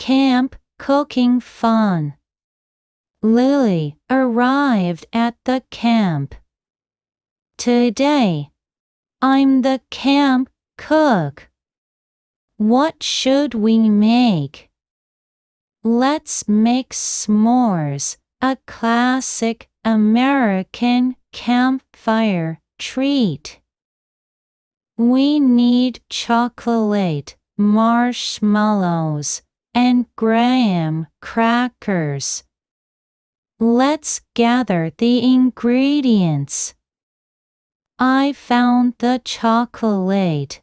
camp cooking fun. Lily arrived at the camp. Today, I'm the camp cook. What should we make? Let's make s'mores, a classic American campfire treat. We need chocolate, marshmallows, and graham crackers. Let's gather the ingredients. I found the chocolate.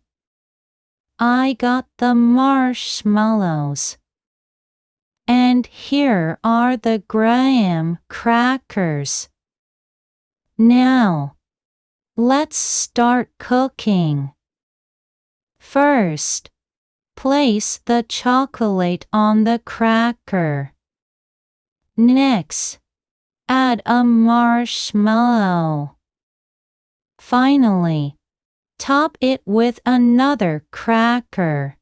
I got the marshmallows. And here are the graham crackers. Now, let's start cooking. First, place the chocolate on the cracker. Next, add a marshmallow. Finally, top it with another cracker.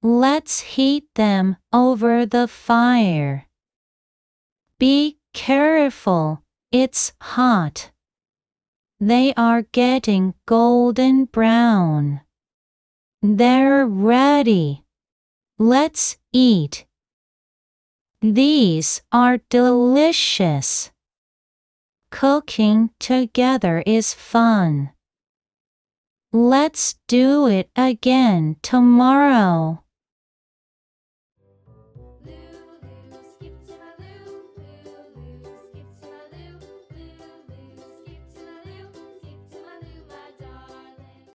Let's heat them over the fire. Be careful, it's hot. They are getting golden brown. They're ready. Let's eat. These are delicious. Cooking together is fun. Let's do it again tomorrow.